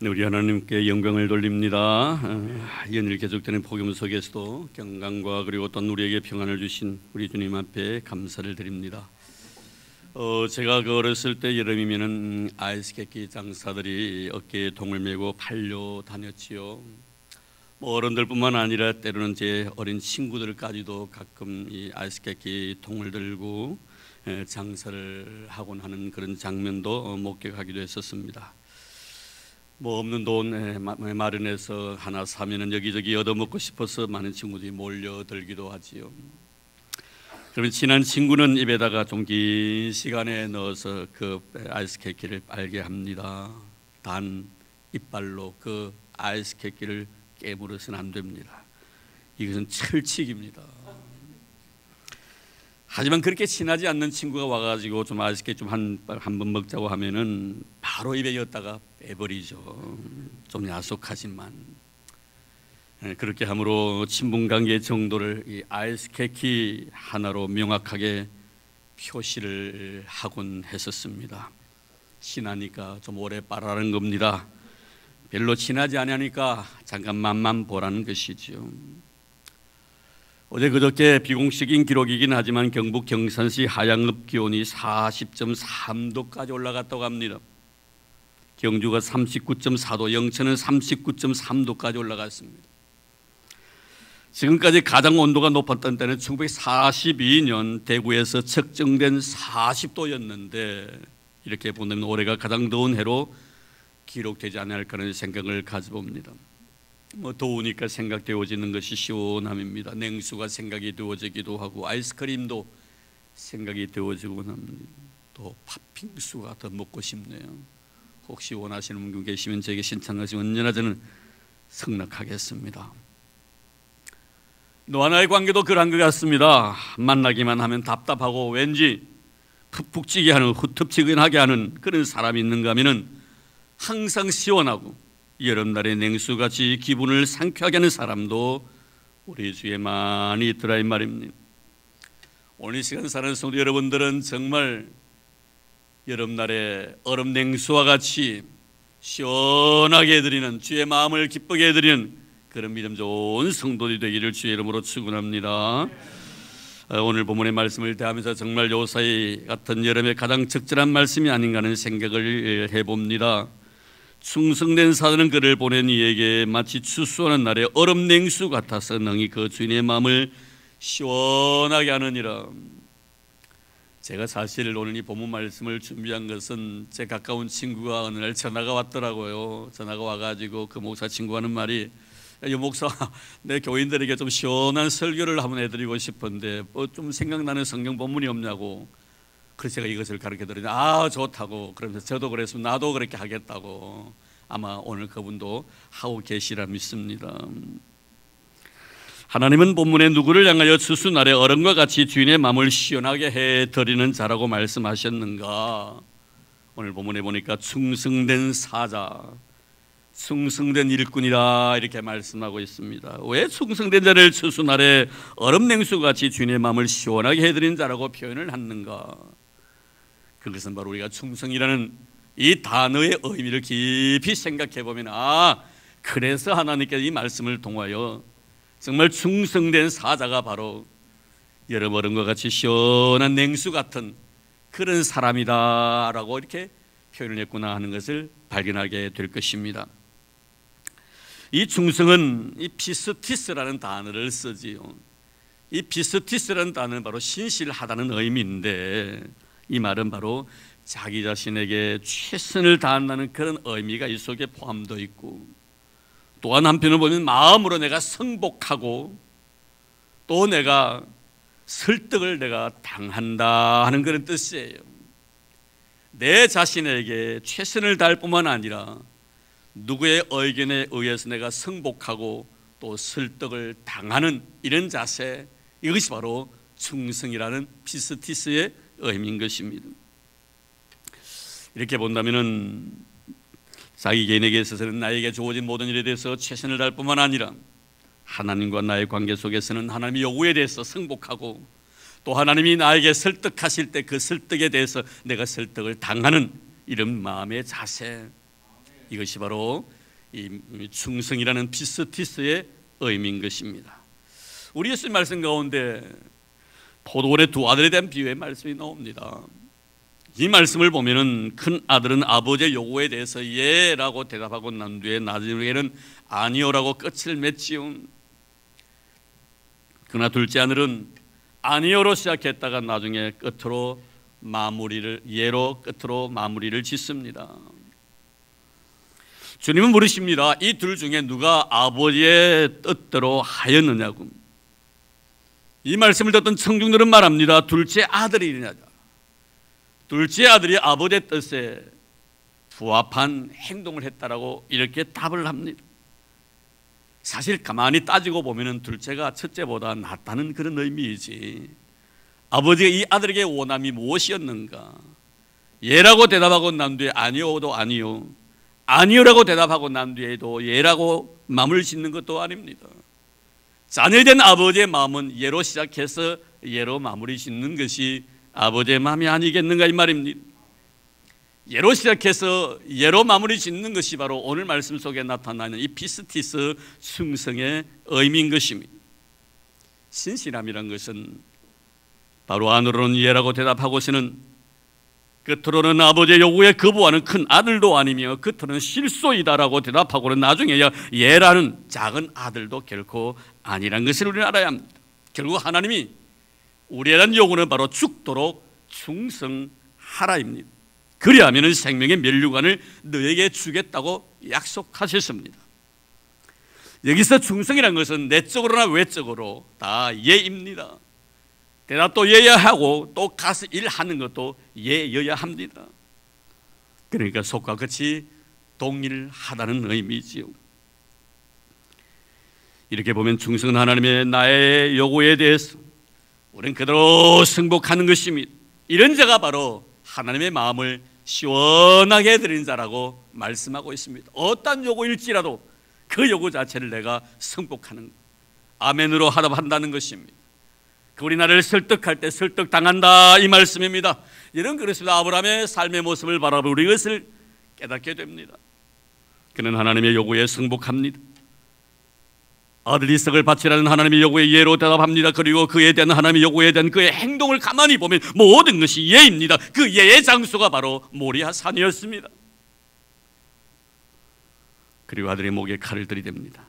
네, 우리 하나님께 영광을 돌립니다. 연일 계속되는 복음 속에서도 경강과 그리고 또 우리에게 평안을 주신 우리 주님 앞에 감사를 드립니다. 제가 어렸을 때 여름이면은 아이스케이크 장사들이 어깨에 동을 메고 팔려 다녔지요. 어른들뿐만 아니라 때로는 제 어린 친구들까지도 가끔 이 아이스케이크 통을 들고 장사를 하곤 하는 그런 장면도 목격하기도 했었습니다. 없는 돈 마련해서 하나 사면은 여기저기 얻어먹고 싶어서 많은 친구들이 몰려들기도 하지요. 그러면 친한 친구는 입에다가 좀 긴 시간에 넣어서 그 아이스케이크를 빨게 합니다. 단 이빨로 그 아이스케이크를 깨물어서는 안 됩니다. 이것은 철칙입니다. 하지만 그렇게 친하지 않는 친구가 와가지고 좀 아이스케이크 좀 한 번 먹자고 하면은 바로 입에 였다가 빼버리죠. 좀 야속하지만 그렇게 함으로 친분관계 정도를 이 아이스케이크 하나로 명확하게 표시를 하곤 했었습니다. 친하니까 좀 오래 빨아라는 겁니다. 별로 친하지 않으니까 잠깐 맛만 보라는 것이죠. 어제 그저께 비공식인 기록이긴 하지만 경북 경산시 하양읍 기온이 40.3도까지 올라갔다고 합니다. 경주가 39.4도, 영천은 39.3도까지 올라갔습니다. 지금까지 가장 온도가 높았던 때는 1942년 대구에서 측정된 40도였는데 이렇게 보면 올해가 가장 더운 해로 기록되지 않을까 하는 생각을 가져봅니다. 더우니까 생각되어지는 것이 시원함입니다. 냉수가 생각이 되어지기도 하고 아이스크림도 생각이 되어지곤 합니다. 또 팥빙수가 더 먹고 싶네요. 혹시 원하시는 분 계시면 제게 신청하시면 언제나 저는 승낙하겠습니다. 너 하나의 관계도 그런 것 같습니다. 만나기만 하면 답답하고 왠지 푹푹 찌게 하는, 후텁지근하게 하는 그런 사람이 있는가 하면은 항상 시원하고 여름날의 냉수같이 기분을 상쾌하게 하는 사람도 우리 주위에 많이 있더라 이 말입니다. 오늘 이 시간 사는 성도 여러분들은 정말 여름날의 얼음 냉수와 같이 시원하게 해드리는, 주의 마음을 기쁘게 해드리는 그런 믿음 좋은 성도들이 되기를 주의 이름으로 축원합니다. 오늘 본문의 말씀을 대하면서 정말 요사이 같은 여름에 가장 적절한 말씀이 아닌가 하는 생각을 해봅니다. 충성된 사자는 그를 보낸 이에게 마치 추수하는 날에 얼음 냉수 같아서 능히 그 주인의 마음을 시원하게 하느니라. 제가 사실 오늘 이 본문 말씀을 준비한 것은 제 가까운 친구가 어느 날 전화가 왔더라고요. 전화가 와가지고 그 목사 친구가 하는 말이, 이 목사, 내 교인들에게 좀 시원한 설교를 한번 해드리고 싶은데 좀 생각나는 성경 본문이 없냐고. 그래서 제가 이것을 가르쳐드리니 좋다고, 그러면서 저도 그랬으면 나도 그렇게 하겠다고 아마 오늘 그분도 하고 계시라 믿습니다. 하나님은 본문에 누구를 향하여 추수날의 얼음과 같이 주인의 마음을 시원하게 해드리는 자라고 말씀하셨는가? 오늘 본문에 보니까 충성된 사자, 충성된 일꾼이다 이렇게 말씀하고 있습니다. 왜 충성된 자를 추수날에 얼음 냉수같이 주인의 마음을 시원하게 해드리는 자라고 표현을 하는가? 그것은 바로 우리가 충성이라는 이 단어의 의미를 깊이 생각해 보면 그래서 하나님께서 이 말씀을 통하여 정말 충성된 사자가 바로 여름 얼음과 같이 시원한 냉수 같은 그런 사람이다 라고 이렇게 표현을 했구나 하는 것을 발견하게 될 것입니다. 이 충성은 이 피스티스라는 단어를 쓰지요. 이 피스티스라는 단어는 바로 신실하다는 의미인데 이 말은 바로 자기 자신에게 최선을 다한다는 그런 의미가 이 속에 포함되어 있고, 또한 한편을 보면 마음으로 내가 승복하고 또 내가 설득을 내가 당한다 하는 그런 뜻이에요. 내 자신에게 최선을 다할 뿐만 아니라 누구의 의견에 의해서 내가 승복하고 또 설득을 당하는 이런 자세, 이것이 바로 충성이라는 피스티스의 의미인 것입니다. 이렇게 본다면은 자기 개인에게 있어서는 나에게 주어진 모든 일에 대해서 최선을 다할 뿐만 아니라 하나님과 나의 관계 속에서는 하나님의 요구에 대해서 승복하고 또 하나님이 나에게 설득하실 때 그 설득에 대해서 내가 설득을 당하는 이런 마음의 자세, 이것이 바로 이 충성이라는 피스티스의 의미인 것입니다. 우리 예수님 말씀 가운데 포도원의 두 아들에 대한 비유의 말씀이 나옵니다. 이 말씀을 보면은 큰 아들은 아버지의 요구에 대해서 예라고 대답하고 난 뒤에 나중에는 아니요라고 끝을 맺지요. 그러나 둘째 아들은 아니요로 시작했다가 나중에 끝으로 마무리를 예로 끝으로 마무리를 짓습니다. 주님은 물으십니다. 이 둘 중에 누가 아버지의 뜻대로 하였느냐고. 이 말씀을 듣던 청중들은 말합니다. 둘째 아들이냐. 둘째 아들이 아버지의 뜻에 부합한 행동을 했다라고 이렇게 답을 합니다. 사실 가만히 따지고 보면 둘째가 첫째보다 낫다는 그런 의미이지, 아버지가 이 아들에게 원함이 무엇이었는가? 예라고 대답하고 난 뒤에 아니요도 아니요, 아니요라고 대답하고 난 뒤에도 예라고 마음을 짓는 것도 아닙니다. 자녀에 대한 아버지의 마음은 예로 시작해서 예로 마무리 짓는 것이 아버지의 마음이 아니겠는가 이 말입니다. 예로 시작해서 예로 마무리 짓는 것이 바로 오늘 말씀 속에 나타나는 이 피스티스 충성의 의미인 것입니다. 신실함이란 것은 바로 안으로는 예라고 대답하고서는 끝으로는 아버지의 요구에 거부하는 큰 아들도 아니며 끝으로는 실소이다라고 대답하고는 나중에야 예라는 작은 아들도 결코 아니란 것을 우리는 알아야 합니다. 결국 하나님이 우리에 대한 요구는 바로 죽도록 충성하라입니다. 그리하면 생명의 면류관을 너에게 주겠다고 약속하셨습니다. 여기서 충성이라는 것은 내적으로나 외적으로 다 예입니다. 대답도 예야 하고 또 가서 일하는 것도 예여야 합니다. 그러니까 속과 끝이 동일하다는 의미지요. 이렇게 보면 충성은 하나님의 나의 요구에 대해서 우리는 그대로 승복하는 것입니다. 이런 자가 바로 하나님의 마음을 시원하게 해드리는 자라고 말씀하고 있습니다. 어떤 요구일지라도 그 요구 자체를 내가 승복하는 것, 아멘으로 하답한다는 것입니다. 그분이 나를 설득할 때 설득당한다 이 말씀입니다. 이런 그렇습니다. 아브라함의 삶의 모습을 바라보고 이것을 깨닫게 됩니다. 그는 하나님의 요구에 승복합니다. 아들 이삭을 바치라는 하나님의 요구에 예로 대답합니다. 그리고 그에 대한 하나님의 요구에 대한 그의 행동을 가만히 보면 모든 것이 예입니다. 그 예의 장소가 바로 모리아 산이었습니다. 그리고 아들의 목에 칼을 들이댑니다.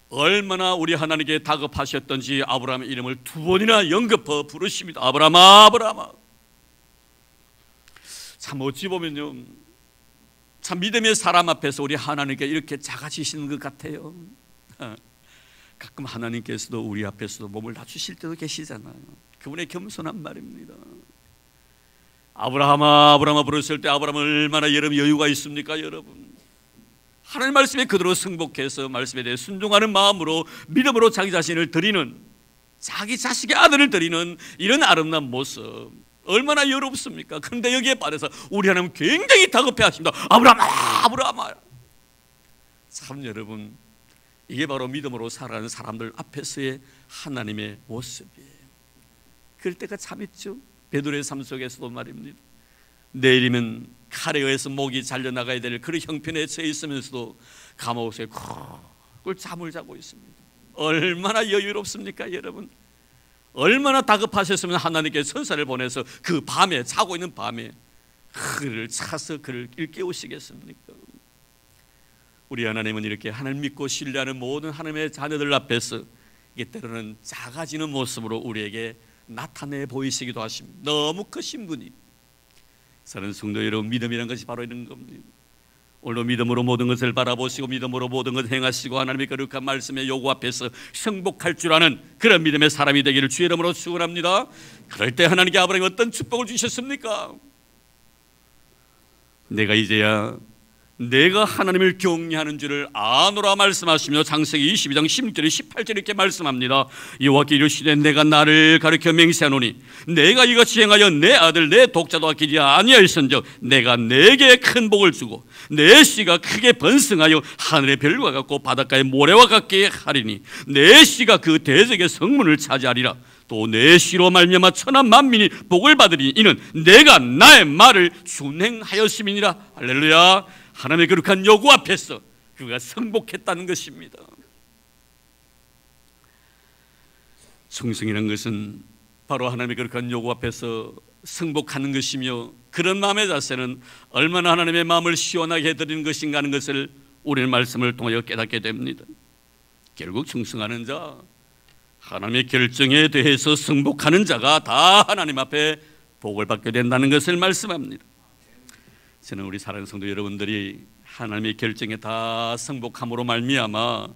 얼마나 우리 하나님께 다급하셨던지 아브라함의 이름을 두 번이나 연거푸 부르십니다. 아브라함아, 아브라함아. 참 어찌 보면요, 참 믿음의 사람 앞에서 우리 하나님께 이렇게 작아지시는 것 같아요. 가끔 하나님께서도 우리 앞에서도 몸을 낮추실 때도 계시잖아요. 그분의 겸손한 말입니다. 아브라함아, 아브라함아 부르실 때 아브라함은 얼마나 여유가 있습니까 여러분? 하나님 말씀에 그대로 승복해서 말씀에 대해 순종하는 마음으로 믿음으로 자기 자신을 드리는, 자기 자식의 아들을 드리는 이런 아름다운 모습 얼마나 여롭습니까? 그런데 여기에 반해서 우리 하나님 굉장히 다급해 하십니다. 아브라함아, 아브라함아. 참 여러분, 이게 바로 믿음으로 살아가는 사람들 앞에서의 하나님의 모습이에요. 그럴 때가 참 있죠. 베드로의 삶 속에서도 말입니다. 내일이면 칼에 의해서 목이 잘려나가야 될 그런 형편에 처해 있으면서도 감옥에 꿀 잠을 자고 있습니다. 얼마나 여유롭습니까 여러분? 얼마나 다급하셨으면 하나님께 천사를 보내서 그 밤에, 자고 있는 밤에 그를 차서 그를 일깨우시겠습니까? 우리 하나님은 이렇게 하나님 믿고 신뢰하는 모든 하나님의 자녀들 앞에서 이게 때로는 작아지는 모습으로 우리에게 나타내 보이시기도 하십니다. 너무 크신 분이. 사랑하는 성도 여러분, 믿음이라는 것이 바로 이런 겁니다. 오늘도 믿음으로 모든 것을 바라보시고 믿음으로 모든 것을 행하시고 하나님의 거룩한 말씀의 요구 앞에서 승복할 줄 아는 그런 믿음의 사람이 되기를 주의 이름으로 축원합니다. 그럴 때 하나님께 아브라함이 어떤 축복을 주셨습니까? 내가 이제야 내가 하나님을 경외하는 줄을 아노라 말씀하시며 창세기 22장 16절 18절 이렇게 말씀합니다. 여호와께 이르시되 내가 나를 가리켜 맹세하노니 내가 이같이 행하여 내 아들 내 독자도 아끼지 아니하였은즉 내가 내게 큰 복을 주고 내 씨가 크게 번성하여 하늘의 별과 같고 바닷가의 모래와 같게 하리니 내 씨가 그 대적의 성문을 차지하리라. 또 내 씨로 말미암아 천한 만민이 복을 받으리니 이는 내가 나의 말을 준행하였음이니라. 할렐루야. 하나님의 거룩한 요구 앞에서 그가 승복했다는 것입니다. 충성이라는 것은 바로 하나님의 거룩한 요구 앞에서 승복하는 것이며, 그런 마음의 자세는 얼마나 하나님의 마음을 시원하게 해드리는 것인가 하는 것을 우리는 말씀을 통하여 깨닫게 됩니다. 결국 충성하는 자, 하나님의 결정에 대해서 승복하는 자가 다 하나님 앞에 복을 받게 된다는 것을 말씀합니다. 저는 우리 사랑하는 성도 여러분들이 하나님의 결정에 다 승복함으로 말미암아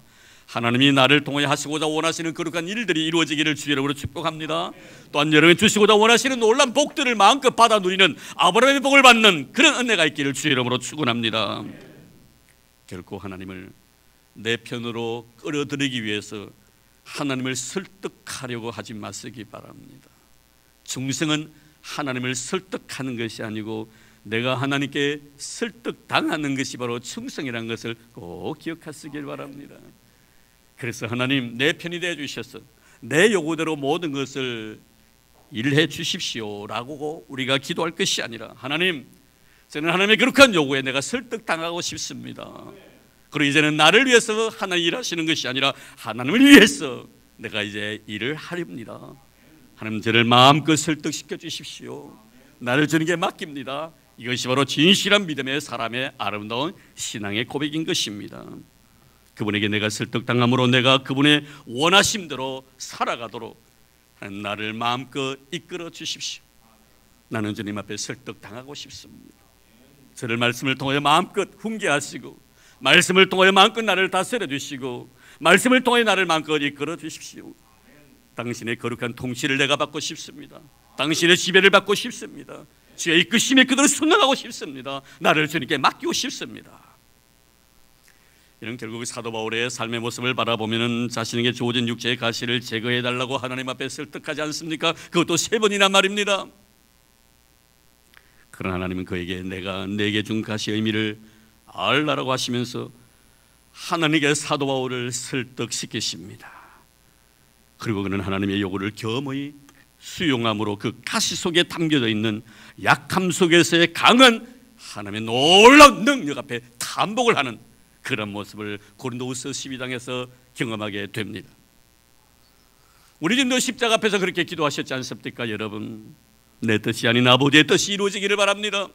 하나님이 나를 통해 하시고자 원하시는 거룩한 일들이 이루어지기를 주의 이름으로 축복합니다. 또한 여러분이 주시고자 원하시는 놀라운 복들을 마음껏 받아 누리는 아브라함의 복을 받는 그런 은혜가 있기를 주의 이름으로 축원합니다. 결코 하나님을 내 편으로 끌어들이기 위해서 하나님을 설득하려고 하지 마시기 바랍니다. 충성은 하나님을 설득하는 것이 아니고 내가 하나님께 설득당하는 것이 바로 충성이라는 것을 꼭 기억하시길 바랍니다. 그래서 하나님 내 편이 되어 주셔서 내 요구대로 모든 것을 일해 주십시오라고 우리가 기도할 것이 아니라, 하나님 저는 하나님의 거룩한 요구에 내가 설득당하고 싶습니다. 그리고 이제는 나를 위해서 하나님 일하시는 것이 아니라 하나님을 위해서 내가 이제 일을 하렵니다. 하나님 저를 마음껏 설득시켜 주십시오. 나를 주님께 맡깁니다. 이것이 바로 진실한 믿음의 사람의 아름다운 신앙의 고백인 것입니다. 그분에게 내가 설득당함으로 내가 그분의 원하심대로 살아가도록 나를 마음껏 이끌어 주십시오. 나는 주님 앞에 설득당하고 싶습니다. 저를 말씀을 통해 마음껏 훈계하시고, 말씀을 통해 마음껏 나를 다스려 주시고, 말씀을 통해 나를 마음껏 이끌어 주십시오. 당신의 거룩한 통치를 내가 받고 싶습니다. 당신의 지배를 받고 싶습니다. 주의 이끄심에 그대로 순응하고 싶습니다. 나를 주님께 맡기고 싶습니다. 이런 결국 사도 바울의 삶의 모습을 바라보면 자신에게 주어진 육체의 가시를 제거해달라고 하나님 앞에 설득하지 않습니까? 그것도 3번이나 말입니다. 그러나 하나님은 그에게 내가 내게 준 가시의 의미를 알라라고 하시면서 하나님께 사도 바울을 설득시키십니다. 그리고 그는 하나님의 요구를 겸허히 수용함으로 그 가시 속에 담겨져 있는 약함 속에서의 강한 하나님의 놀라운 능력 앞에 탄복을 하는 그런 모습을 고린도후서 12장에서 경험하게 됩니다. 우리 주님도 십자가 앞에서 그렇게 기도하셨지 않습니까? 여러분, 내 뜻이 아닌 아버지의 뜻이 이루어지기를 바랍니다.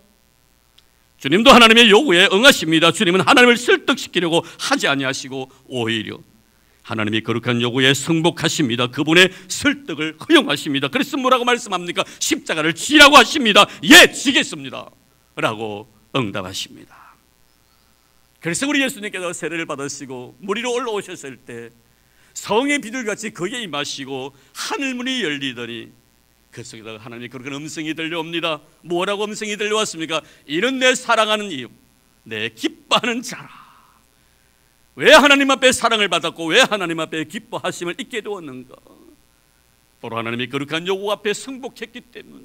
주님도 하나님의 요구에 응하십니다. 주님은 하나님을 설득시키려고 하지 아니하시고 오히려 하나님의 거룩한 요구에 승복하십니다. 그분의 설득을 허용하십니다. 그래서 뭐라고 말씀합니까? 십자가를 지라고 하십니다. 예, 지겠습니다 라고 응답하십니다. 그래서 우리 예수님께서 세례를 받으시고 물 위로 올라오셨을 때 성의 비둘기같이 거기에 임하시고 하늘문이 열리더니 그 속에다가 하나님의 거룩한 음성이 들려옵니다. 뭐라고 음성이 들려왔습니까? 이는 내 사랑하는 이요 내 기뻐하는 자라. 왜 하나님 앞에 사랑을 받았고 왜 하나님 앞에 기뻐하심을 잊게 되었는가? 바로 하나님의 거룩한 요구 앞에 승복했기 때문에,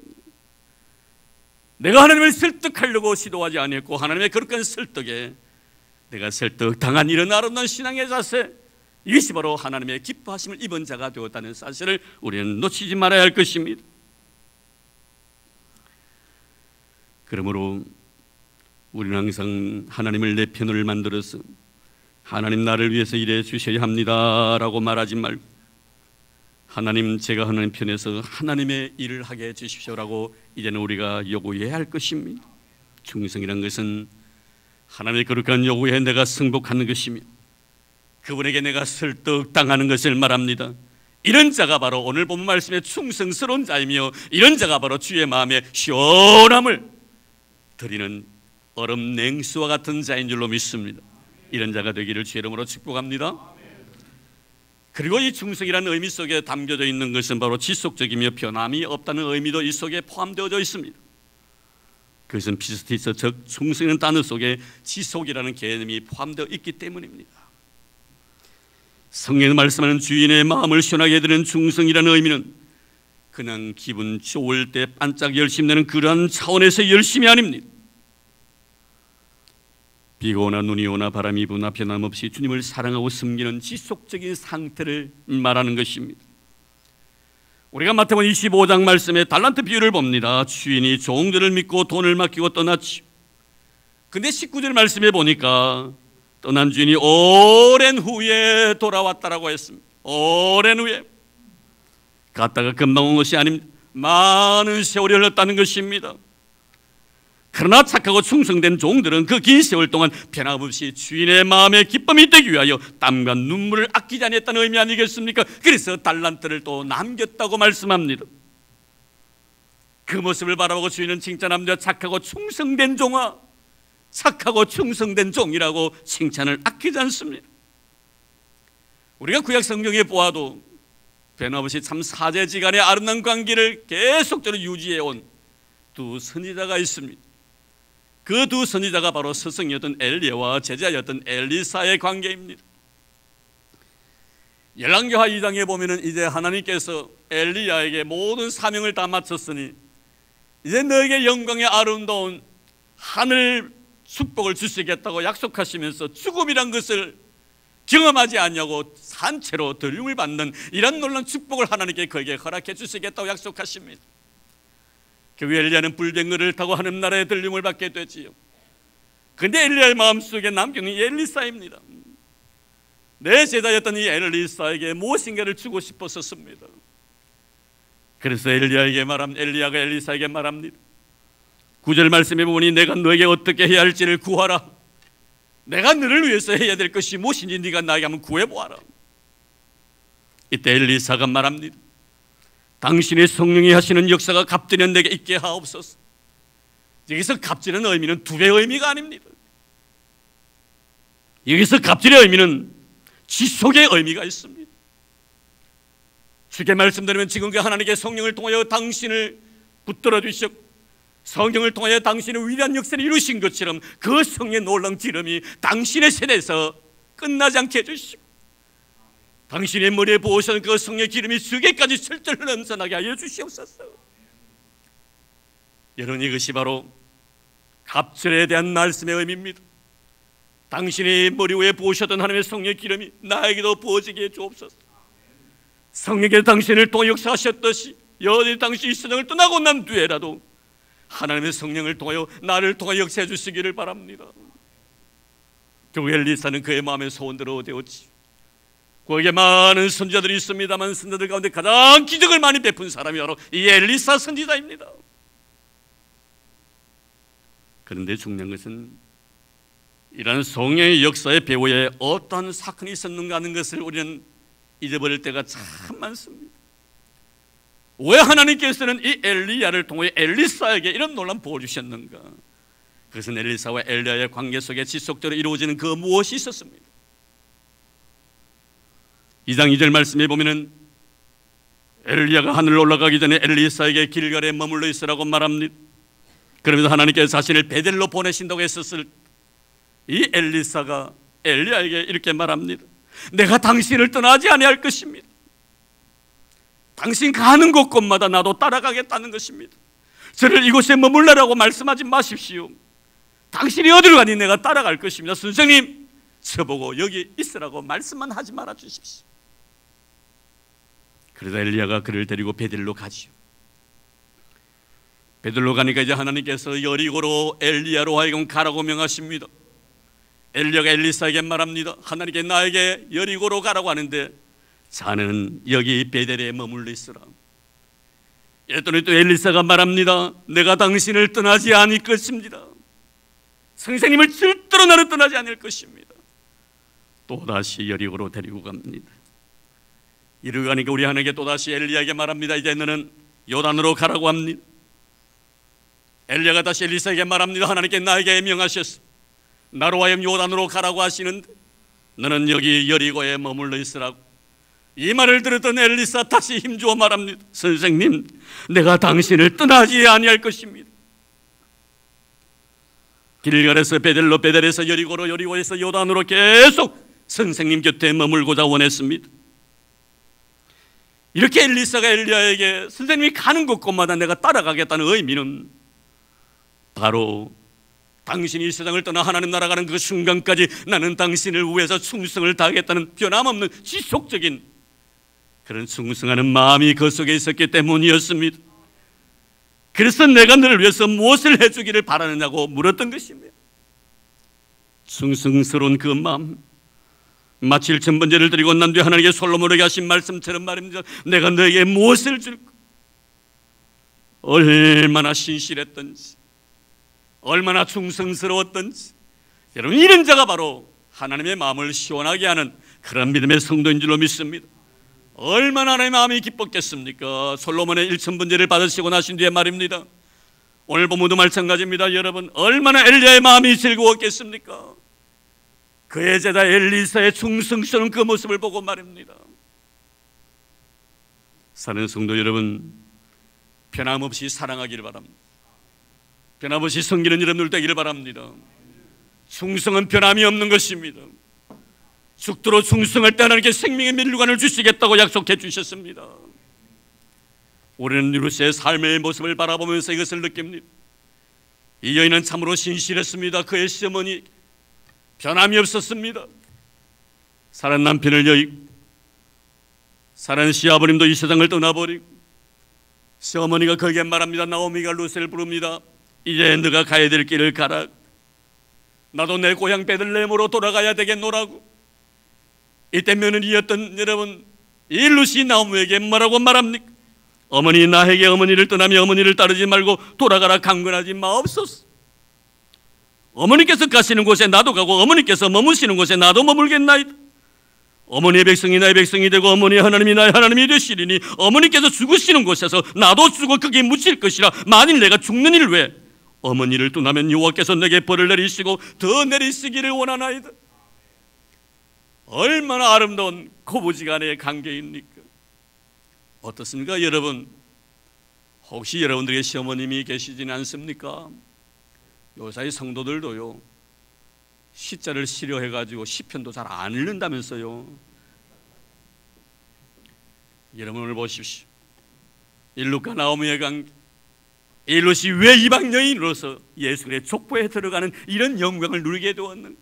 내가 하나님을 설득하려고 시도하지 아니했고 하나님의 거룩한 설득에 내가 설득당한 이런 아름다운 신앙의 자세, 이것이 바로 하나님의 기뻐하심을 입은 자가 되었다는 사실을 우리는 놓치지 말아야 할 것입니다. 그러므로 우리는 항상 하나님을 내 편을 만들어서 하나님 나를 위해서 일해 주셔야 합니다 라고 말하지 말고, 하나님 제가 하나님 편에서 하나님의 일을 하게 해 주십시오라고 이제는 우리가 요구해야 할 것입니다. 충성이란 것은 하나님의 거룩한 요구에 내가 승복하는 것이며 그분에게 내가 설득당하는 것을 말합니다. 이런 자가 바로 오늘 본 말씀의 충성스러운 자이며, 이런 자가 바로 주의 마음에 시원함을 드리는 얼음 냉수와 같은 자인 줄로 믿습니다. 이런 자가 되기를 주의 이름으로 축복합니다. 그리고 이 충성이라는 의미 속에 담겨져 있는 것은 바로 지속적이며 변함이 없다는 의미도 이 속에 포함되어져 있습니다. 그것은 피스티스 즉 충성이라는 단어 속에 지속이라는 개념이 포함되어 있기 때문입니다. 성경에 말씀하는 주인의 마음을 시원하게 해드리는 충성이라는 의미는 그냥 기분 좋을 때 반짝 열심히 내는 그러한 차원에서 열심이 아닙니다. 비가 오나 눈이 오나 바람이 부나 변함없이 주님을 사랑하고 섬기는 지속적인 상태를 말하는 것입니다. 우리가 마태복음 25장 말씀에 달란트 비유를 봅니다. 주인이 종들을 믿고 돈을 맡기고 떠났지요. 근데 19절 말씀에 보니까 떠난 주인이 오랜 후에 돌아왔다라고 했습니다. 오랜 후에. 갔다가 금방 온 것이 아닙니다. 많은 세월이 흘렀다는 것입니다. 그러나 착하고 충성된 종들은 그 긴 세월 동안 변함없이 주인의 마음에 기쁨이 되기 위하여 땀과 눈물을 아끼지 않았다는 의미 아니겠습니까? 그래서 달란트를 또 남겼다고 말씀합니다. 그 모습을 바라보고 주인은 칭찬합니다. 착하고 충성된 종아, 착하고 충성된 종이라고 칭찬을 아끼지 않습니다. 우리가 구약 성경에 보아도 변함없이 참 사제지간의 아름다운 관계를 계속적으로 유지해온 두 선지자가 있습니다. 그 두 선지자가 바로 스승이었던 엘리야와 제자였던 엘리사의 관계입니다. 열왕기하 2장에 보면은 이제 하나님께서 엘리야에게 모든 사명을 다 마쳤으니 이제 너에게 영광의 아름다운 하늘 축복을 주시겠다고 약속하시면서 죽음이란 것을 경험하지 않냐고 산채로 들림을 받는 이런 놀라운 축복을 하나님께 그에게 허락해 주시겠다고 약속하십니다. 그 엘리야는 불병거를 타고 하늘 나라의 들림을 받게 되지요. 그런데 엘리야의 마음속에 남겨진 엘리사입니다. 내 제자였던 이 엘리사에게 무엇인가를 주고 싶었었습니다. 그래서 엘리야가 엘리사에게 말합니다. 9절 말씀에 보니 내가 너에게 어떻게 해야 할지를 구하라. 내가 너를 위해서 해야 될 것이 무엇인지 네가 나에게 한번 구해보아라. 이때 엘리사가 말합니다. 당신의 성령이 하시는 역사가 갑절에 내게 있게 하옵소서. 여기서 갑절의 의미는 두 배의 의미가 아닙니다. 여기서 갑절의 의미는 지속의 의미가 있습니다. 쉽게 말씀드리면 지금 그 하나님께 성령을 통하여 당신을 붙들어 주셨고 성령을 통하여 당신의 위대한 역사를 이루신 것처럼 그 성령의 놀라운 기름이 당신의 세대에서 끝나지 않게 해주시고 당신의 머리에 부으신 그 성령의 기름이 수개까지 철철 넘쳐나게 하여 주시옵소서. 여러분, 이것이 바로 갑절에 대한 말씀의 의미입니다. 당신의 머리 위에 부으셨던 하나님의 성령의 기름이 나에게도 부어지게 해 주옵소서. 성령께서 당신을 통해 역사하셨듯이 여전히 당신이 이 세상을 떠나고 난 뒤에라도 하나님의 성령을 통하여 나를 통해 역사해 주시기를 바랍니다. 결국 엘리사는 그의 마음의 소원대로 되었지. 거기에 많은 선지자들이 있습니다만 선지자들 가운데 가장 기적을 많이 베푼 사람이 바로 이 엘리사 선지자입니다. 그런데 중요한 것은 이러한 성령의 역사의 배후에 어떠한 사건이 있었는가 하는 것을 우리는 잊어버릴 때가 참 많습니다. 왜 하나님께서는 이 엘리야를 통해 엘리사에게 이런 놀라운 복을 주셨는가? 그것은 엘리사와 엘리야의 관계 속에 지속적으로 이루어지는 그 무엇이 있었습니다. 2장 2절 말씀에 보면은 엘리야가 하늘로 올라가기 전에 엘리사에게 길갈에 머물러 있으라고 말합니다. 그러면서 하나님께서 자신을 베델로 보내신다고 했었을 이 엘리사가 엘리야에게 이렇게 말합니다. 내가 당신을 떠나지 아니할 것입니다. 당신 가는 곳곳마다 나도 따라가겠다는 것입니다. 저를 이곳에 머물러라고 말씀하지 마십시오. 당신이 어디로 가니 내가 따라갈 것입니다. 선생님, 저보고 여기 있으라고 말씀만 하지 말아 주십시오. 그러다 엘리야가 그를 데리고 베델로 가지요. 베델로 가니까 이제 하나님께서 여리고로 엘리야로 하여금 가라고 명하십니다. 엘리야가 엘리사에게 말합니다. 하나님께 나에게 여리고로 가라고 하는데 자는 여기 베델에 머물러 있으라. 이랬더니 또 엘리사가 말합니다. 내가 당신을 떠나지 않을 것입니다. 선생님을 절대로 나를 떠나지 않을 것입니다. 또다시 여리고로 데리고 갑니다. 이러고 가니까 우리 하나님께 또다시 엘리야에게 말합니다. 이제 너는 요단으로 가라고 합니다. 엘리야가 다시 엘리사에게 말합니다. 하나님께 나에게 명하셨어. 나로 하여금 요단으로 가라고 하시는데 너는 여기 여리고에 머물러 있으라고. 이 말을 들었던 엘리사 다시 힘주어 말합니다. 선생님, 내가 당신을 떠나지 아니할 것입니다. 길갈에서 베델로, 베델에서 여리고로, 여리고에서 요단으로 계속 선생님 곁에 머물고자 원했습니다. 이렇게 엘리사가 엘리야에게 선생님이 가는 곳곳마다 내가 따라가겠다는 의미는 바로 당신이 이 세상을 떠나 하나님 나라 가는 그 순간까지 나는 당신을 위해서 충성을 다하겠다는 변함없는 지속적인 그런 충성하는 마음이 그 속에 있었기 때문이었습니다. 그래서 내가 너를 위해서 무엇을 해주기를 바라느냐고 물었던 것입니다. 충성스러운 그 마음, 마치 1000번제를 드리고 난 뒤에 하나님께 솔로몬에게 하신 말씀처럼 말입니다. 내가 너에게 무엇을 줄까? 얼마나 신실했던지, 얼마나 충성스러웠던지. 여러분, 이런 자가 바로 하나님의 마음을 시원하게 하는 그런 믿음의 성도인 줄로 믿습니다. 얼마나 하나님의 마음이 기뻤겠습니까? 솔로몬의 1000번제를 받으시고 나신 뒤에 말입니다. 오늘 본문도 마찬가지입니다. 여러분, 얼마나 엘리야의 마음이 즐거웠겠습니까? 그의 제자 엘리사의 충성스러운 그 모습을 보고 말입니다. 사는 성도 여러분, 변함없이 사랑하기를 바랍니다. 변함없이 섬기는 여러분들 되기를 바랍니다. 충성은 변함이 없는 것입니다. 죽도록 충성할 때 하나님께 생명의 면류관을 주시겠다고 약속해 주셨습니다. 우리는 루시의 삶의 모습을 바라보면서 이것을 느낍니다. 이 여인은 참으로 신실했습니다. 그의 시어머니 변함이 없었습니다. 사랑 남편을 여의고 사랑 시아버님도 이 세상을 떠나버리고 시어머니가 그에게 말합니다. 나오미가 루시를 부릅니다. 이제 너가 가야 될 길을 가라. 나도 내 고향 베들레헴으로 돌아가야 되겠노라고. 이때 며느리였던 여러분, 이 루시 나오미에게 뭐라고 말합니까? 어머니, 나에게 어머니를 떠나며 어머니를 따르지 말고 돌아가라 강권하지 마옵소서. 어머니께서 가시는 곳에 나도 가고 어머니께서 머무시는 곳에 나도 머물겠나이다. 어머니의 백성이 나의 백성이 되고 어머니의 하나님이 나의 하나님이 되시리니 어머니께서 죽으시는 곳에서 나도 죽어 거기에 묻힐 것이라. 만일 내가 죽는 일 외에 어머니를 떠나면 여호와께서 내게 벌을 내리시고 더 내리시기를 원하나이다. 얼마나 아름다운 고부지간의 관계입니까? 어떻습니까 여러분? 혹시 여러분들의 시어머님이 계시지는 않습니까? 요사이 성도들도요, 시자를 싫어해가지고 시편도 잘 안 읽는다면서요. 여러분 오늘 보십시오. 이 루카 나오미의 관계, 이 롯이 왜 이방 여인으로서 예수 그리스도의 족보에 들어가는 이런 영광을 누리게 되었는가?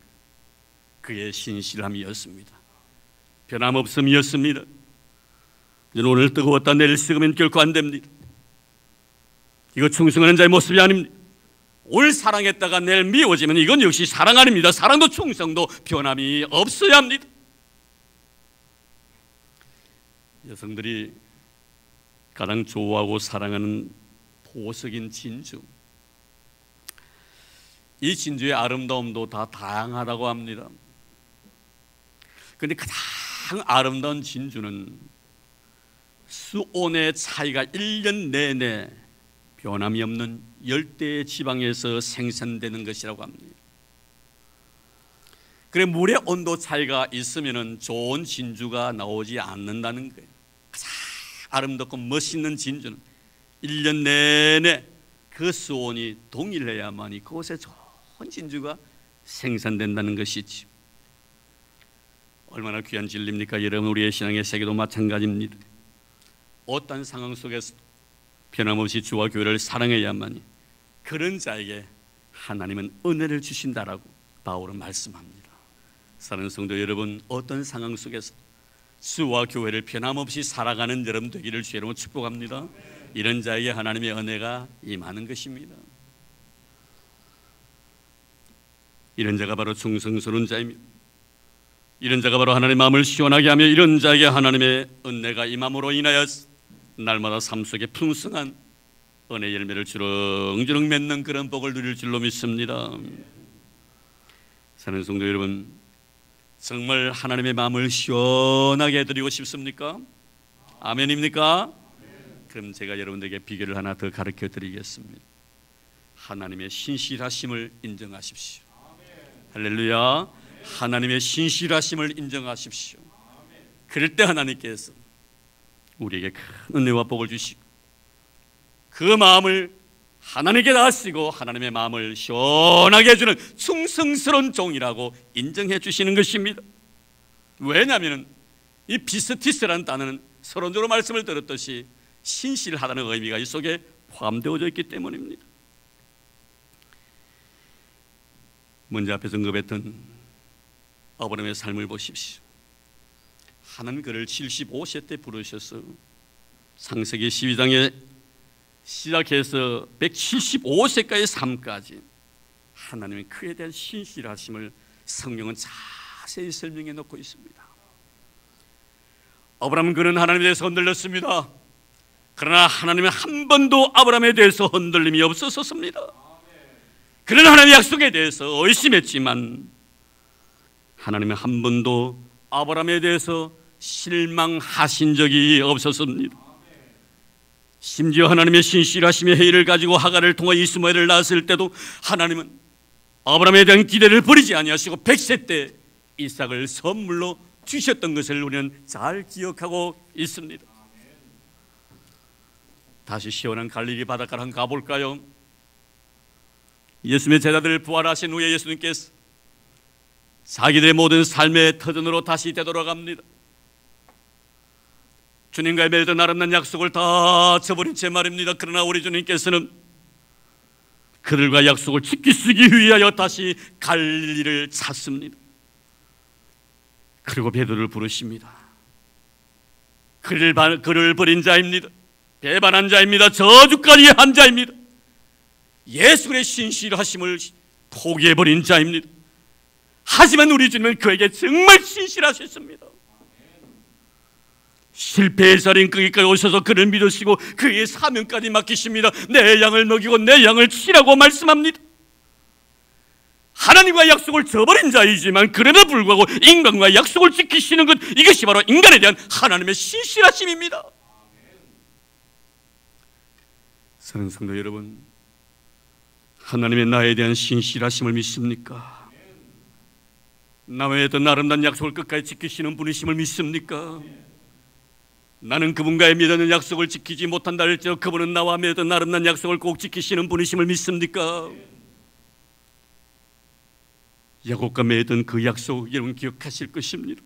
그의 신실함이었습니다. 변함없음이었습니다. 오늘 뜨거웠다 내일 식으면 결코 안 됩니다. 이거 충성하는 자의 모습이 아닙니다. 오늘 사랑했다가 내일 미워지면 이건 역시 사랑 아닙니다. 사랑도 충성도 변함이 없어야 합니다. 여성들이 가장 좋아하고 사랑하는 보석인 진주, 이 진주의 아름다움도 다 다양하다고 합니다. 그런데 가장 아름다운 진주는 수온의 차이가 1년 내내 변함이 없는 열대 지방에서 생산되는 것이라고 합니다. 그래, 물의 온도 차이가 있으면 좋은 진주가 나오지 않는다는 거예요. 가장 아름답고 멋있는 진주는 1년 내내 그 수온이 동일해야만이 그곳에 좋은 진주가 생산된다는 것이지. 얼마나 귀한 진리입니까? 여러분, 우리의 신앙의 세계도 마찬가지입니다. 어떤 상황 속에서 변함없이 주와 교회를 사랑해야만이 그런 자에게 하나님은 은혜를 주신다라고 바울은 말씀합니다. 사랑하는 성도 여러분, 어떤 상황 속에서 주와 교회를 변함없이 살아가는 여러분 되기를 주로 축복합니다. 이런 자에게 하나님의 은혜가 임하는 것입니다. 이런 자가 바로 충성스러운 자입니다. 이런 자가 바로 하나님의 마음을 시원하게 하며 이런 자에게 하나님의 은혜가 임함으로 인하여 날마다 삶 속에 풍성한 은혜 열매를 주렁주렁 맺는 그런 복을 누릴 줄로 믿습니다. 사는 성도 여러분, 정말 하나님의 마음을 시원하게 해드리고 싶습니까? 아멘입니까? 그럼 제가 여러분들에게 비결을 하나 더 가르쳐 드리겠습니다. 하나님의 신실하심을 인정하십시오. 할렐루야. 하나님의 신실하심을 인정하십시오. 그럴 때 하나님께서 우리에게 큰 은혜와 복을 주시고 그 마음을 하나님께 다하시고 하나님의 마음을 시원하게 해주는 충성스러운 종이라고 인정해 주시는 것입니다. 왜냐하면 이 비스티스라는 단어는 서론적으로 말씀을 들었듯이 신실하다는 의미가 이 속에 포함되어져 있기 때문입니다. 먼저 앞에서 언급했던 아브라함의 삶을 보십시오. 하나님 그를 75세 때 부르셔서 창세기 12장에 시작해서 175세까지 삶까지 하나님의 그에 대한 신실하심을 성경은 자세히 설명해 놓고 있습니다. 아브라함은 그는 하나님에 대해서 흔들렸습니다. 그러나 하나님은 한 번도 아브라함에 대해서 흔들림이 없었습니다. 그는 하나님의 약속에 대해서 의심했지만 하나님은 한 번도 아브라함에 대해서 실망하신 적이 없었습니다. 심지어 하나님의 신실하심의 행위를 가지고 하갈을 통해 이스마엘을 낳았을 때도 하나님은 아브라함에 대한 기대를 버리지 아니하시고 100세 때 이삭을 선물로 주셨던 것을 우리는 잘 기억하고 있습니다. 다시 시원한 갈릴리 바닷가를 한번 가볼까요? 예수님의 제자들을 부활하신 후에 예수님께서 자기들의 모든 삶의 터전으로 다시 되돌아갑니다. 주님과의 맺은 아름다운 약속을 다 저버린 채 말입니다. 그러나 우리 주님께서는 그들과 약속을 지키시기 위하여 다시 갈릴리를 찾습니다. 그리고 베드로를 부르십니다. 그를 버린 자입니다. 배반한 자입니다. 저주까지 한 자입니다. 예수의 신실하심을 포기해버린 자입니다. 하지만 우리 주님은 그에게 정말 신실하셨습니다. 실패의 자리인 거기까지 오셔서 그를 믿으시고 그의 사명까지 맡기십니다. 내 양을 먹이고 내 양을 치라고 말씀합니다. 하나님과 약속을 저버린 자이지만 그럼에도 불구하고 인간과 약속을 지키시는 것, 이것이 바로 인간에 대한 하나님의 신실하심입니다. 사랑하는 성도 여러분, 하나님의 나에 대한 신실하심을 믿습니까? 나의 어떤 아름다운 약속을 끝까지 지키시는 분이심을 믿습니까? 나는 그분과의 맺은 약속을 지키지 못한다 할지라도 그분은 나와 맺은 아름다운 약속을 꼭 지키시는 분이심을 믿습니까? 야곱과 맺은 그 약속 여러분 기억하실 것입니다.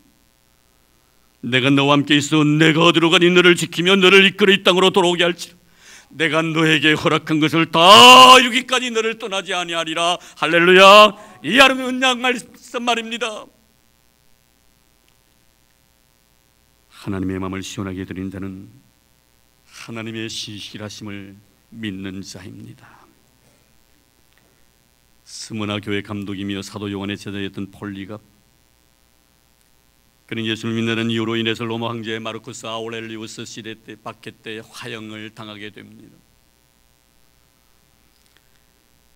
내가 너와 함께 있어 내가 어디로 가니 너를 지키며 너를 이끌어 이 땅으로 돌아오게 할지라 내가 너에게 허락한 것을 다 이루기까지 너를 떠나지 아니하리라. 할렐루야. 이 아름다운 언약 말씀 말입니다. 하나님의 마음을 시원하게 해드린 자는 하나님의 신실하심을 믿는 자입니다. 스무나 교회 감독이며 사도 요한의 제자였던 폴리갑, 그는 예수를 믿는 이유로 인해서 로마 황제 마르쿠스 아우렐리우스 시대 때 박해 때 화형을 당하게 됩니다.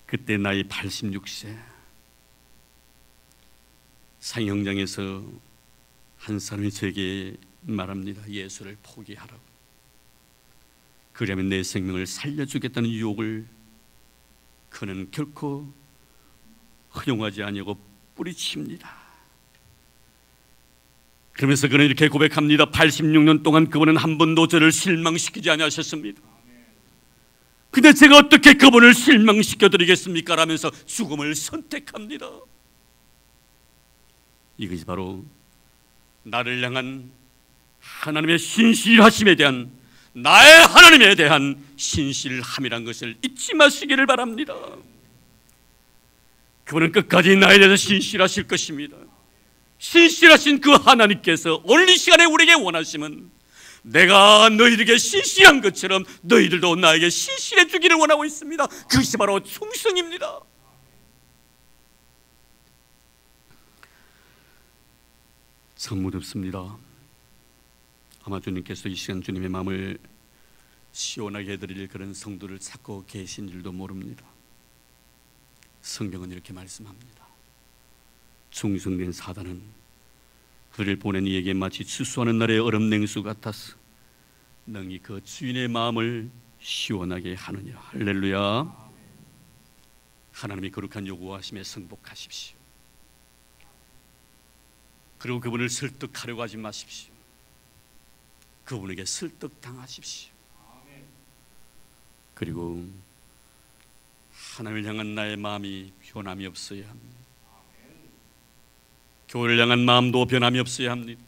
그때 나이 86세. 상형장에서 한 사람이 저에게 말합니다. 예수를 포기하라고. 그러면 내 생명을 살려주겠다는 유혹을 그는 결코 허용하지 아니하고 뿌리칩니다. 그러면서 그는 이렇게 고백합니다. 86년 동안 그분은 한 번도 저를 실망시키지 아니하셨습니다. 근데 제가 어떻게 그분을 실망시켜드리겠습니까? 라면서 죽음을 선택합니다. 이것이 바로 나를 향한 하나님의 신실하심에 대한, 나의 하나님에 대한 신실함이란 것을 잊지 마시기를 바랍니다. 그분은 끝까지 나에 대해서 신실하실 것입니다. 신실하신 그 하나님께서 오늘 이 시간에 우리에게 원하심은 내가 너희들에게 신실한 것처럼 너희들도 나에게 신실해 주기를 원하고 있습니다. 그것이 바로 충성입니다. 참 무섭습니다. 아마 주님께서 이 시간 주님의 마음을 시원하게 해드릴 그런 성도를 찾고 계신 줄도 모릅니다. 성경은 이렇게 말씀합니다. 충성된 사단은 그를 보낸 이에게 마치 추수하는 날의 얼음 냉수 같아서 능히 그 주인의 마음을 시원하게 하느니라. 할렐루야. 하나님의 거룩한 요구하심에 승복하십시오. 그리고 그분을 설득하려고 하지 마십시오. 그분에게 설득당하십시오. 그리고 하나님을 향한 나의 마음이 변함이 없어야 합니다. 교회를 향한 마음도 변함이 없어야 합니다.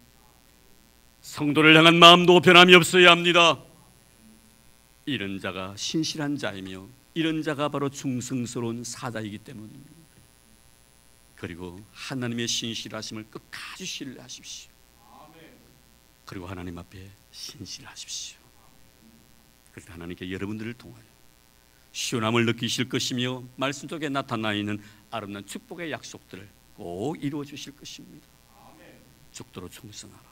성도를 향한 마음도 변함이 없어야 합니다. 이런 자가 신실한 자이며 이런 자가 바로 충성스러운 사자이기 때문입니다. 그리고 하나님의 신실하심을 끝까지 신뢰하십시오. 그리고 하나님 앞에 신실하십시오. 그때 하나님께 여러분들을 통하여 시원함을 느끼실 것이며 말씀 속에 나타나 있는 아름다운 축복의 약속들을 꼭 이루어 주실 것입니다. 죽도록 충성하라.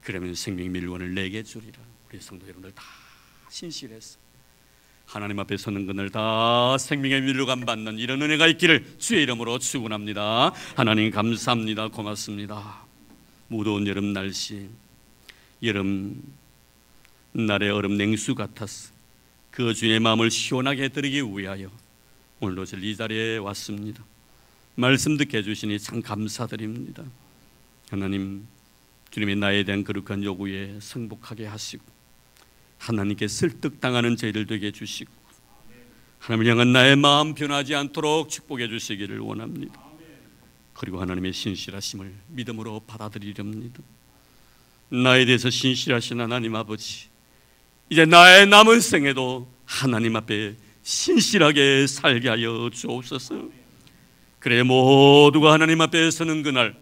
그러면 생명 밀원을 내게 주리라. 우리 성도 여러분들 다 신실해서 하나님 앞에 서는 그날 다 생명의 밀류관 받는 이런 은혜가 있기를 주의 이름으로 축원합니다. 하나님 감사합니다. 고맙습니다. 무더운 여름 날씨, 여름 날의 얼음 냉수 같았어. 그 주의 마음을 시원하게 해드리기 위하여 오늘도 이 자리에 왔습니다. 말씀 듣게 해주시니 참 감사드립니다. 하나님, 주님의 나에 대한 거룩한 요구에 승복하게 하시고 하나님께 설득당하는 저희들 되게 해주시고 하나님을 향한 나의 마음 변하지 않도록 축복해 주시기를 원합니다. 그리고 하나님의 신실하심을 믿음으로 받아들이렵니다. 나에 대해서 신실하신 하나님 아버지, 이제 나의 남은 생에도 하나님 앞에 신실하게 살게 하여 주옵소서. 그래 모두가 하나님 앞에 서는 그날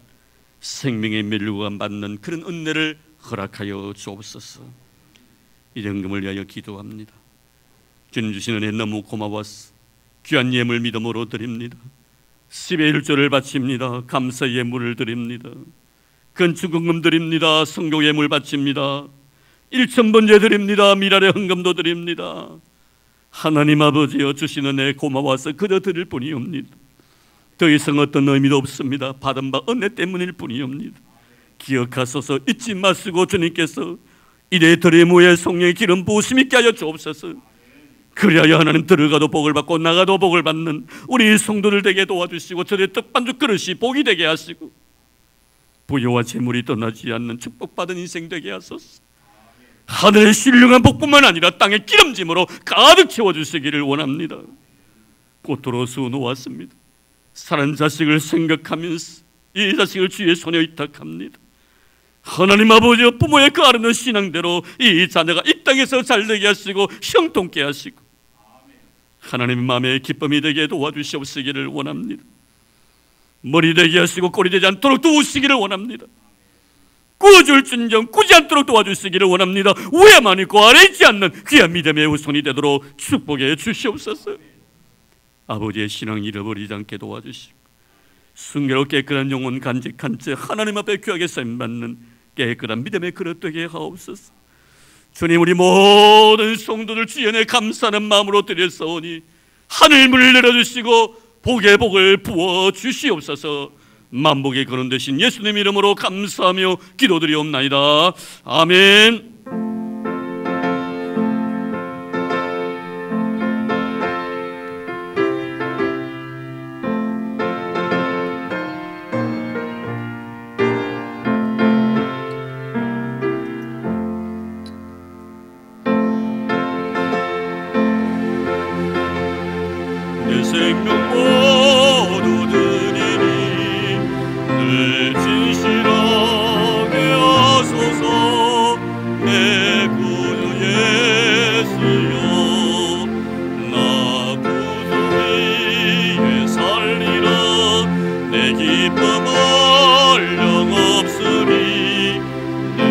생명의 멸류관 받는 그런 은혜를 허락하여 주옵소서. 이 헌금을 위하여 기도합니다. 주님 주신 은혜 너무 고마워서 귀한 예물 믿음으로 드립니다. 10의 1조를 바칩니다. 감사 예물을 드립니다. 건축 헌금 드립니다. 성교 예물 바칩니다. 1,000번제 드립니다. 미랄의 헌금도 드립니다. 하나님 아버지여, 주신 은혜 고마워서 그저 드릴 뿐이옵니다. 더 이상 어떤 의미도 없습니다. 받은 바 은혜 때문일 뿐이옵니다. 기억하소서. 잊지 마시고 주님께서 이래저래 모여 성령의 기름 부으심 있게 하여 주옵소서. 그리하여 하나님 들어가도 복을 받고 나가도 복을 받는 우리 성도들 되게 도와주시고 저의 떡반죽 그릇이 복이 되게 하시고 부여와 재물이 떠나지 않는 축복받은 인생 되게 하소서. 하늘의 신령한 복뿐만 아니라 땅의 기름짐으로 가득 채워주시기를 원합니다. 고토로 수놓았습니다. 사는 자식을 생각하면서 이 자식을 주의 손에 위탁합니다. 하나님 아버지여, 부모의 그 아름다운 신앙대로 이 자녀가 이 땅에서 잘되게 하시고 형통케 하시고 하나님의 마음에 기쁨이 되게 도와주시옵시기를 원합니다. 머리 되게 하시고 꼬리 되지 않도록 도우시기를 원합니다. 꾸어줄 준정 꾸지 않도록 도와주시기를 원합니다. 위에만 있고 아래 있지 않는 귀한 믿음의 후손이 되도록 축복해 주시옵소서. 아버지의 신앙 잃어버리지 않게 도와주시고 순결하고 깨끗한 영혼 간직한 채 하나님 앞에 귀하게 쓰임받는 깨끗한 믿음의 그릇 되게 하옵소서. 주님, 우리 모든 성도들 주의 은혜 감사하는 마음으로 드렸사오니 하늘문을 내려주시고 복의 복을 부어 주시옵소서. 만복의 근원 되신 예수님 이름으로 감사하며 기도드리옵나이다. 아멘. 내 생명 모두 드리니 늘 진실하게 하소서. 내 구주 예수여, 나 구주 위에 살리라. 내 기쁨 한량없으리. 내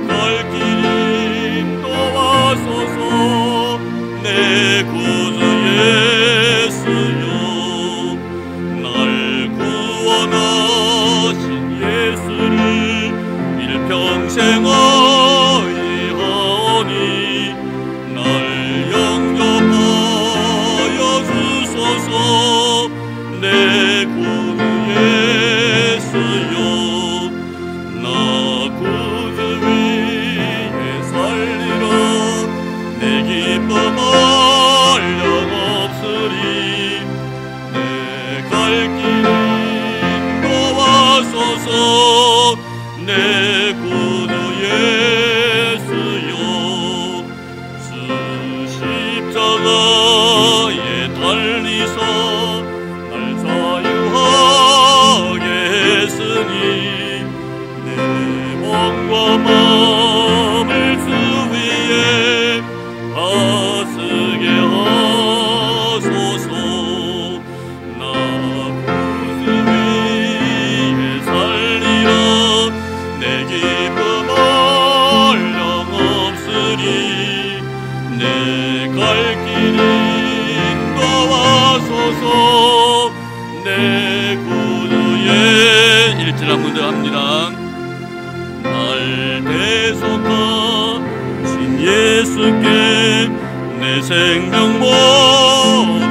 갈 길 인도하소서. 내 구주 예수여, 날 구원하신 예수를 일평생 의하오니 날 영접하여 주소서. 내 구주 예수여, 나 구주 위에 살리라. 내 기쁨 한량없으리. 내 갈 길 인도하소서. 내 구주 예수여, 주 십자가에 달리사 날 자유하게 했으니 내 몸과 마음을 주 위에 하스게 하소서. 나 구주 위에 살리라. 내 기쁨 한량없으리. 내 갈 길 인도하소서. 내 내 구주의 1절 한 번 더 합니다. 날 대속하신 예수께 내 생명 모두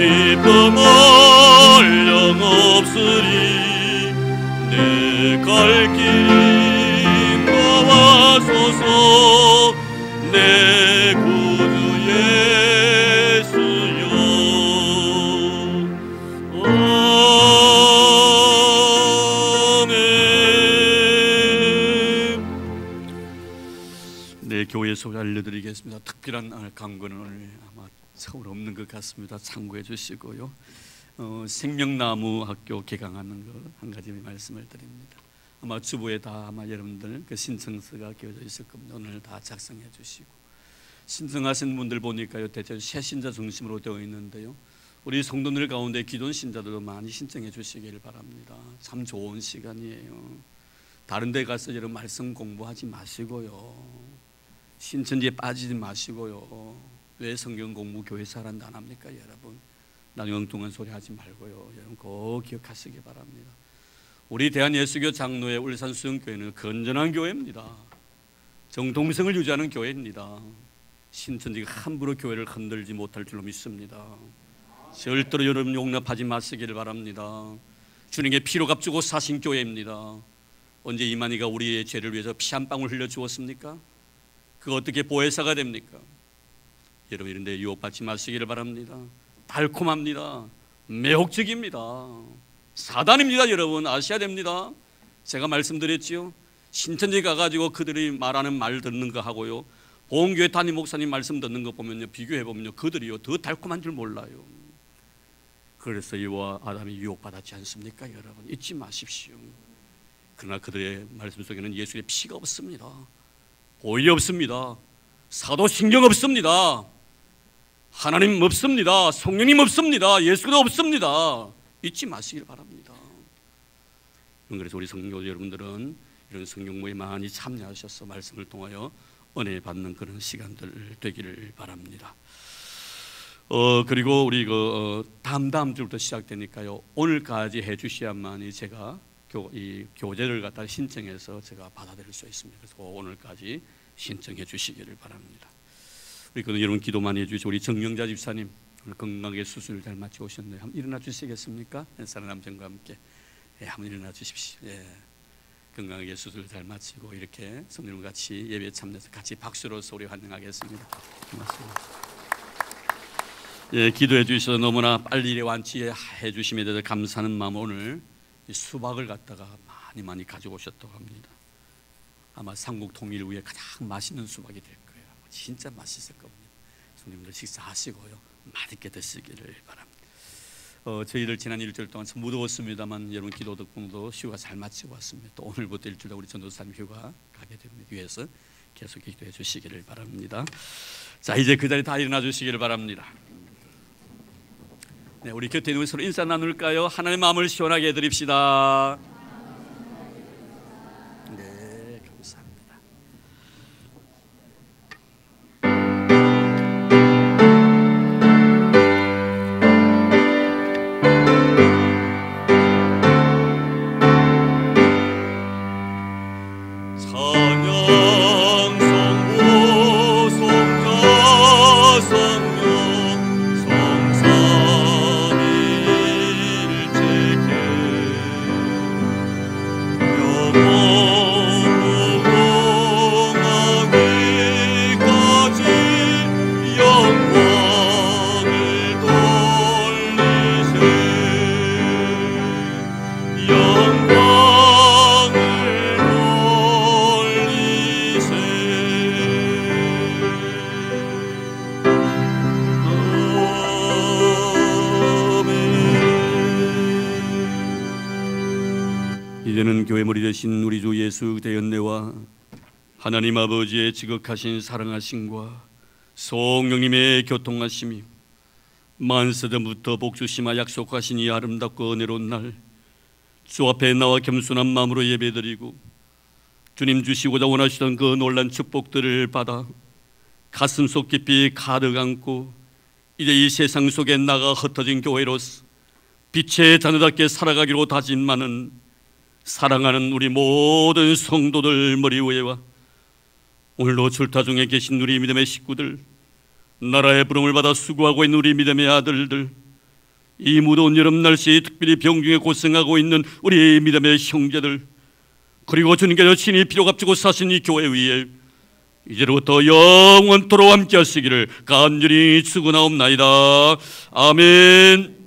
기쁨 영없으리 내 갈 길이 도와소서 내 구주 예수여 아멘. 네, 교회 소개 알려드리겠습니다. 특별한 강구는 오늘 아마 서울 없는 것 같습니다. 참고해 주시고요. 생명나무 학교 개강하는 거 한 가지 말씀을 드립니다. 아마 주부에 다 아마 여러분들 그 신청서가 끼워져 있을 겁니다. 오늘 다 작성해 주시고 신청하신 분들 보니까요 대체로 새 신자 중심으로 되어 있는데요. 우리 성도들 가운데 기존 신자들도 많이 신청해 주시길 바랍니다. 참 좋은 시간이에요. 다른 데 가서 여러분 말씀 공부하지 마시고요. 신천지에 빠지지 마시고요. 왜 성경 공부 교회에서 하란다 안 합니까 여러분? 나중에 엉뚱한 소리 하지 말고요. 여러분 꼭 기억하시기 바랍니다. 우리 대한예수교 장로회 울산 수영교회는 건전한 교회입니다. 정통성을 유지하는 교회입니다. 신천지가 함부로 교회를 흔들지 못할 줄로 믿습니다. 절대로 여러분 용납하지 마시기를 바랍니다. 주님께 피로 값주고 사신 교회입니다. 언제 이만희가 우리의 죄를 위해서 피 한 방울 흘려 주었습니까? 그거 어떻게 보혜사가 됩니까? 여러분 이런 데 유혹받지 마시기를 바랍니다. 달콤합니다. 매혹적입니다. 사단입니다. 여러분 아셔야 됩니다. 제가 말씀드렸지요. 신천지 가가지고 그들이 말하는 말 듣는 거 하고요, 보험교회 담임 목사님 말씀 듣는 거 보면요, 비교해보면요, 그들이요 더 달콤한 줄 몰라요. 그래서 이와 아담이 유혹받았지 않습니까? 여러분 잊지 마십시오. 그러나 그들의 말씀 속에는 예수의 피가 없습니다. 보혈이 없습니다. 사도신경 없습니다. 하나님 없습니다. 성령님 없습니다. 예수도 없습니다. 잊지 마시길 바랍니다. 그래서 우리 성도 여러분들은 이런 성경모에 많이 참여하셔서 말씀을 통하여 은혜 받는 그런 시간들 되기를 바랍니다. 그리고 우리 다음 주부터 시작되니까요, 오늘까지 해주셔야만이 제가 이 교재를 갖다 신청해서 제가 받아들일 수 있습니다. 그래서 오늘까지 신청해 주시기를 바랍니다. 우리 여러분 기도 많이 해주시고, 우리 정영자 집사님 오늘 건강하게 수술을 잘 마치고 오셨네요. 한번 일어나 주시겠습니까? 사랑 남편과 함께 한번 일어나 주십시오. 건강하게 수술 잘 마치고 이렇게 성도님과 같이 예배에 참여해서 같이 박수로 소리 환영하겠습니다. 고맙습니다. 기도해 주셔서 너무나 빨리 완치해 주심에 대해서 감사하는 마음, 오늘 수박을 갖다가 많이 가지고 오셨다고 합니다. 아마 삼국 통일 후에 가장 맛있는 수박이 될 거예요. 진짜 맛있을 겁니다. 성도님들 식사하시고요, 맛있게 드시기를 바랍니다. 저희들 지난 일주일 동안 참 무더웠습니다만 여러분 기도 덕분으로 휴가 잘 마치고 왔습니다. 또 오늘부터 일주일 우리 전도사님 휴가 가게 됩니다. 위해서 계속 기도해 주시기를 바랍니다. 자, 이제 그 자리 다 일어나 주시기를 바랍니다. 네, 우리 곁에 있는 서로 인사 나눌까요? 하나님의 마음을 시원하게 해드립시다. 네, 감사합니다. 이제는 교회 머리 되신 우리 주 예수 그리스도의 은혜와 하나님 아버지의 지극하신 사랑하심과 성령님의 교통하심이 만세전부터 복주시마 약속하신 이 아름답고 은혜로운 날, 주 앞에 나와 겸손한 마음으로 예배드리고 주님 주시고자 원하시던 그 놀란 축복들을 받아 가슴속 깊이 가득 안고 이제 이 세상 속에 나가 흩어진 교회로서 빛의 자녀답게 살아가기로 다짐하는 사랑하는 우리 모든 성도들 머리 위에와 오늘도 출타 중에 계신 우리 믿음의 식구들, 나라의 부름을 받아 수고하고 있는 우리 믿음의 아들들, 이 무더운 여름 날씨 특별히 병중에 고생하고 있는 우리 믿음의 형제들, 그리고 주님께서 친히 피로 값주고 사신 이 교회 위에 이제부터 영원토록 함께 하시기를 간절히 축원하옵나이다. 아멘.